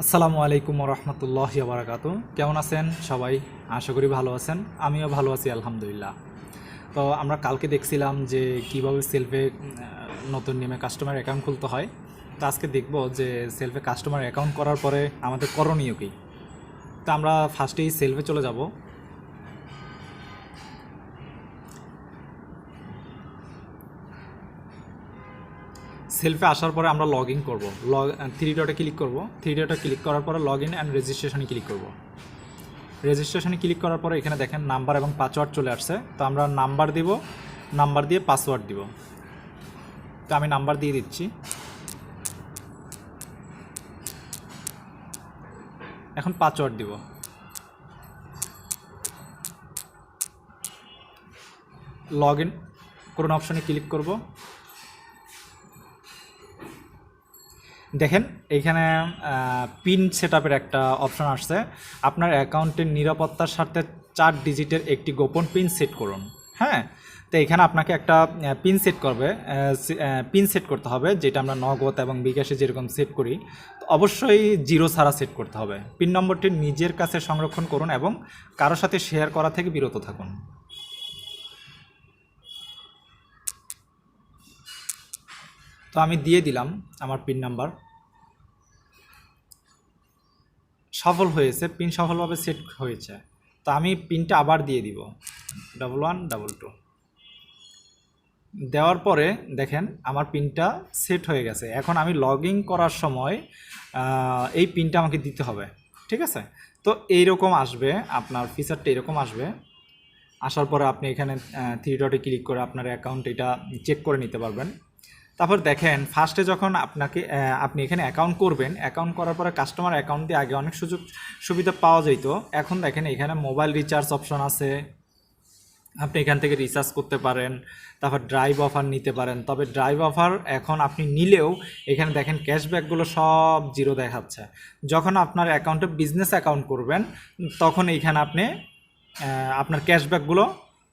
আসসালামু আলাইকুম রহমতুল্লাহি ওয়া বারাকাতুহু। কেমন আছেন সবাই? আশা করি ভালো আছেন। আমিও ভালো আছি আলহামদুলিল্লাহ। তো আমরা কালকে দেখছিলাম যে কিভাবে সেলফে নতুন নিয়মে কাস্টমার অ্যাকাউন্ট খুলতে হয়। তো আজকে দেখব যে সেলফে কাস্টমার অ্যাকাউন্ট করার পরে আমাদের করণীয় কী। তো আমরা ফার্স্টেই সেলফে চলে যাব। সেলফে আসার পরে আমরা লগ ইন করবো। থ্রি ডটে ক্লিক করব। থ্রি ডটে ক্লিক করার পরে লগ ইন অ্যান্ড রেজিস্ট্রেশনে ক্লিক করব। রেজিস্ট্রেশনে ক্লিক করার পরে এখানে দেখেন নাম্বার এবং পাসওয়ার্ড চলে আসছে। তো আমরা নাম্বার দিব, নাম্বার দিয়ে পাসওয়ার্ড দিব। তো আমি নাম্বার দিয়ে দিচ্ছি। এখন পাসওয়ার্ড দিব। লগ ইন কোন অপশনে ক্লিক করব। দেখেন এইখানে পিন সেটআপের একটা অপশন আসছে। আপনার অ্যাকাউন্টের নিরাপত্তার স্বার্থে 4 ডিজিটের একটি গোপন পিন সেট করুন। হ্যাঁ, তো এখানে আপনাকে একটা পিন সেট করবে, পিন সেট করতে হবে, যেটা আমরা নগদ এবং বিকাশে যেরকম সেট করি। তো অবশ্যই 0 ছাড়া সেট করতে হবে। পিন নম্বরটি নিজের কাছে সংরক্ষণ করুন এবং কারোর সাথে শেয়ার করা থেকে বিরত থাকুন। তো আমি দিয়ে দিলাম আমার পিন নাম্বার। সফল হয়েছে, পিন সফলভাবে সেট হয়েছে। তো আমি পিনটা আবার দিয়ে দিব, 1122। দেওয়ার পরে দেখেন আমার পিনটা সেট হয়ে গেছে। এখন আমি লগ ইন করার সময় এই পিনটা আমাকে দিতে হবে। ঠিক আছে? তো এইরকম আসবে, আপনার ফিচারটা এরকম আসবে। আসার পরে আপনি এখানে থ্রি ডটে ক্লিক করে আপনার অ্যাকাউন্ট এটা চেক করে নিতে পারবেন। তারপর দেখেন ফার্স্টে যখন আপনি এখানে অ্যাকাউন্ট করবেন, অ্যাকাউন্ট করার পরে কাস্টমার অ্যাকাউন্ট দিয়ে আগে অনেক সুযোগ সুবিধা পাওয়া যেত। এখন দেখেন এখানে মোবাইল রিচার্জ অপশন আছে, আপনি এখান থেকে রিচার্জ করতে পারেন। তারপর ড্রাইভ অফার নিতে পারেন। তবে ড্রাইভ অফার এখন আপনি নিলেও এখানে দেখেন ক্যাশব্যাকগুলো সব জিরো দেখাচ্ছে। যখন আপনার অ্যাকাউন্টে বিজনেস অ্যাকাউন্ট করবেন তখন এইখানে আপনি আপনার ক্যাশব্যাকগুলো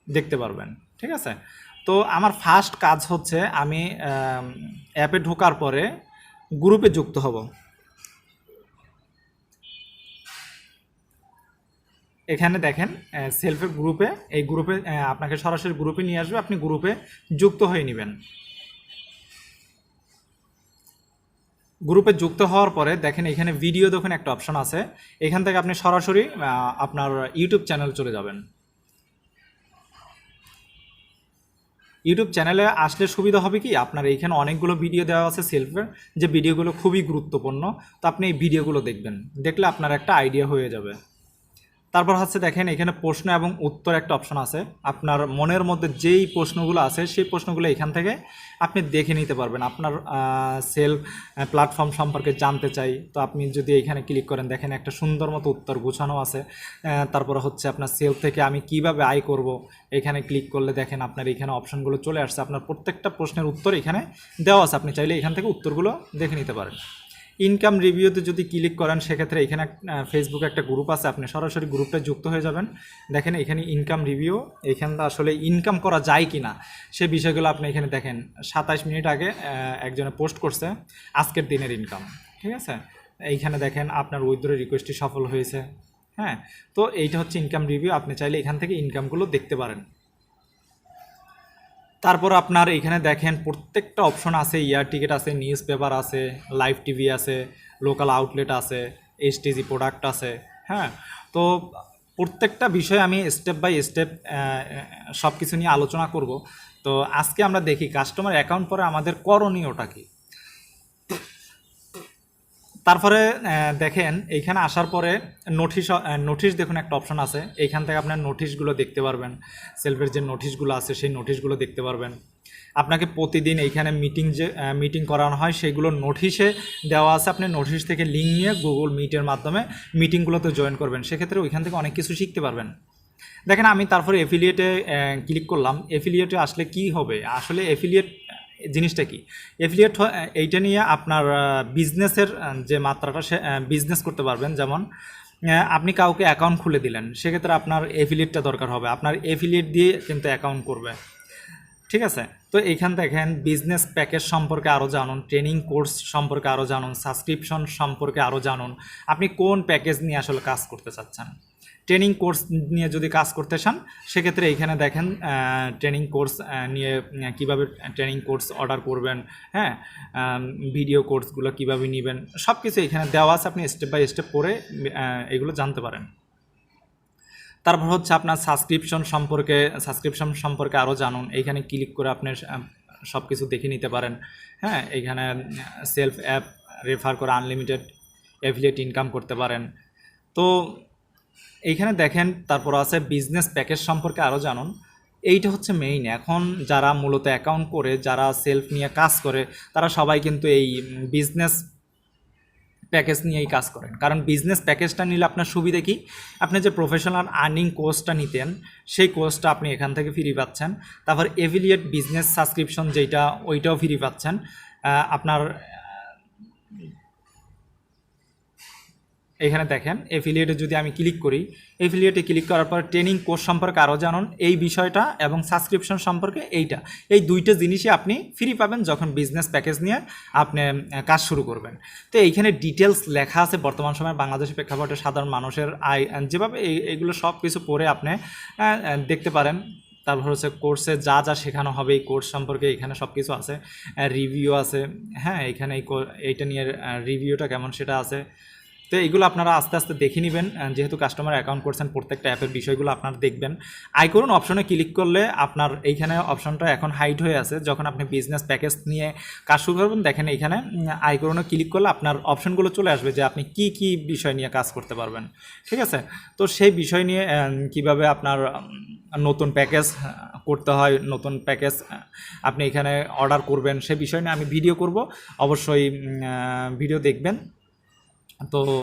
দেখতে পারবেন। ঠিক আছে? তো আমার ফার্স্ট কাজ হচ্ছে আমি অ্যাপে ঢোকার পরে গ্রুপে যুক্ত হব। এখানে দেখেন সেলফের গ্রুপে, এই গ্রুপে আপনাকে সরাসরি গ্রুপে নিয়ে আসবে, আপনি গ্রুপে যুক্ত হয়ে নেবেন। গ্রুপে যুক্ত হওয়ার পরে দেখেন এখানে ভিডিও দেখুন একটা অপশন আছে। এখান থেকে আপনি সরাসরি আপনার ইউটিউব চ্যানেল চলে যাবেন। ইউটিউব চ্যানেলে আসলে সুবিধা হবে কি, আপনার এইখানে অনেকগুলো ভিডিও দেওয়া আছে সেলফের, যে ভিডিওগুলো খুবই গুরুত্বপূর্ণ। তো আপনি এই ভিডিওগুলো দেখবেন, দেখলে আপনার একটা আইডিয়া হয়ে যাবে। তারপর হচ্ছে দেখেন এখানে প্রশ্ন এবং উত্তর একটা অপশন আছে। আপনার মনের মধ্যে যেই প্রশ্নগুলো আছে সেই প্রশ্নগুলো এখান থেকে আপনি দেখে নিতে পারবেন। আপনার সেলফ প্ল্যাটফর্ম সম্পর্কে জানতে চাই, তো আপনি যদি এখানে ক্লিক করেন দেখেন একটা সুন্দর মতো উত্তর গোছানো আছে। তারপর হচ্ছে আপনার সেলফ থেকে আমি কিভাবে আয় করব, এখানে ক্লিক করলে দেখেন আপনার এখানে অপশনগুলো চলে আসছে। আপনার প্রত্যেকটা প্রশ্নের উত্তর এখানে দেওয়া আছে, আপনি চাইলে এখান থেকে উত্তরগুলো দেখে নিতে পারেন। ইনকাম রিভিউতে যদি ক্লিক করেন সেক্ষেত্রে এখানে ফেসবুকে একটা গ্রুপ আছে, আপনি সরাসরি গ্রুপটা যুক্ত হয়ে যাবেন। দেখেন এখানে ইনকাম রিভিউ, এখানে আসলে ইনকাম করা যায় কি না সে বিষয়গুলো আপনি এখানে দেখেন। 27 মিনিট আগে একজনে পোস্ট করছে আজকের দিনের ইনকাম। ঠিক আছে? এইখানে দেখেন আপনার উইথড্র রিকোয়েস্টটি সফল হয়েছে। হ্যাঁ, তো এইটা হচ্ছে ইনকাম রিভিউ, আপনি চাইলে এখান থেকে ইনকামগুলো দেখতে পারেন। তারপর আপনার এখানে দেখেন প্রত্যেকটা অপশন আছে, এয়ার টিকিট আছে, নিউজ পেপার আছে, লাইভ টিভি আছে, লোকাল আউটলেট আছে, এসটিজি প্রোডাক্ট আছে। হ্যাঁ, তো প্রত্যেকটা বিষয়ে আমি স্টেপ বাই স্টেপ সব কিছু নিয়ে আলোচনা করব। তো আজকে আমরা দেখি কাস্টমার অ্যাকাউন্ট পরে আমাদের করণীয়টা কী। তারপরে দেখেন এইখানে আসার পরে নোটিশ দেখুন একটা অপশন আছে। এইখান থেকে আপনার নোটিশগুলো দেখতে পারবেন, সেলফের যে নোটিশগুলো আছে সেই নোটিশগুলো দেখতে পারবেন। আপনাকে প্রতিদিন এইখানে মিটিং করানো হয় সেইগুলো নোটিশে দেওয়া আছে। আপনি নোটিশ থেকে লিঙ্ক নিয়ে গুগল মিটের মাধ্যমে মিটিংগুলোতে জয়েন করবেন, সেক্ষেত্রে ওইখান থেকে অনেক কিছু শিখতে পারবেন। দেখেন আমি তারপরে এফিলিয়েটে ক্লিক করলাম। এফিলিয়েটে আসলে কি হবে, আসলে এফিলিয়েট জিনিসটা কি, এফিলিয়েট এইটা নিয়ে আপনার বিজনেসের যে মাত্রাটা সে বিজনেস করতে পারবেন। যেমন আপনি কাউকে অ্যাকাউন্ট খুলে দিলেন, সেক্ষেত্রে আপনার এফিলিয়েটটা দরকার হবে, আপনার এফিলিয়েট দিয়ে কিন্তু অ্যাকাউন্ট করবে। ঠিক আছে? তো তো এইখান দেখেন বিজনেস প্যাকেজ সম্পর্কে আরও জানুন, ট্রেনিং কোর্স সম্পর্কে আরও জানুন, সাবস্ক্রিপশন সম্পর্কে আরও জানুন, আপনি কোন প্যাকেজ নিয়ে আসলে কাজ করতে চাচ্ছেন। ট্রেনিং কোর্স নিয়ে যদি কাজ করতে চান সেক্ষেত্রে এইখানে দেখেন ট্রেনিং কোর্স নিয়ে কিভাবে ট্রেনিং কোর্স অর্ডার করবেন, হ্যাঁ, ভিডিও কোর্সগুলো কিভাবে নেবেন, সব কিছু এখানে দেওয়া আছে, আপনি স্টেপ বাই স্টেপ পড়ে এগুলো জানতে পারেন। তারপর হচ্ছে আপনার সাবস্ক্রিপশন সম্পর্কে আরও জানুন, এইখানে ক্লিক করে আপনি সব কিছু দেখে নিতে পারেন, হ্যাঁ, এইখানে সেলফ অ্যাপ রেফার করে আনলিমিটেড অ্যাফিলিয়েট ইনকাম করতে পারেন। তো এইখানে দেখেন তারপর আছে বিজনেস প্যাকেজ সম্পর্কে আরও জানুন, এইটা হচ্ছে মেইন। এখন যারা মূলত অ্যাকাউন্ট করে, যারা সেলফ নিয়ে কাজ করে, তারা সবাই কিন্তু এই বিজনেস প্যাকেজ নিয়েই কাজ করেন। কারণ বিজনেস প্যাকেজটা নিলে আপনার সুবিধা কি, আপনি যে প্রফেশনাল আর্নিং কোর্সটা নিতেন সেই কোর্সটা আপনি এখান থেকে ফ্রি পাচ্ছেন। তারপর এফিলিয়েট বিজনেস সাবস্ক্রিপশন যেটা, ওইটাও ফ্রি পাচ্ছেন। আপনার এখানে দেখেন এফিলিয়েটে যদি আমি ক্লিক করি, এফিলিয়েটে ক্লিক করার পর ট্রেনিং কোর্স সম্পর্কে আরও জানুন, এই বিষয়টা এবং সাবস্ক্রিপশন সম্পর্কে এইটা, এই দুইটা জিনিসই আপনি ফ্রি পাবেন যখন বিজনেস প্যাকেজ নিয়ে আপনি কাজ শুরু করবেন। তো এইখানে ডিটেলস লেখা আছে বর্তমান সময়ে বাংলাদেশের প্রেক্ষাপটে সাধারণ মানুষের আয়, যেভাবে এইগুলো সব কিছু পড়ে আপনি দেখতে পারেন। তারপর হচ্ছে কোর্সে যা যা শেখানো হবে এই কোর্স সম্পর্কে এখানে সব কিছু আছে, রিভিউ আছে, হ্যাঁ, এখানে এইটা নিয়ে রিভিউটা কেমন সেটা আছে। তো এইগুলো আপনারা আস্তে আস্তে দেখে নেবেন, যেহেতু কাস্টমার অ্যাকাউন্ট করছেন প্রত্যেকটা অ্যাপের বিষয়গুলো আপনারা দেখবেন। আয় করুন অপশনে ক্লিক করলে আপনার এইখানে অপশনটা এখন হাইড হয়ে আছে, যখন আপনি বিজনেস প্যাকেজ নিয়ে কাজ শুরু করবেন দেখেন এইখানে আয় করুনে ক্লিক করলে আপনার অপশনগুলো চলে আসবে যে আপনি কি কি বিষয় নিয়ে কাজ করতে পারবেন, ঠিক আছে। তো সেই বিষয় নিয়ে কিভাবে আপনার নতুন প্যাকেজ করতে হয়, নতুন প্যাকেজ আপনি এখানে অর্ডার করবেন, সে বিষয় নিয়ে আমি ভিডিও করব, অবশ্যই ভিডিও দেখবেন। তো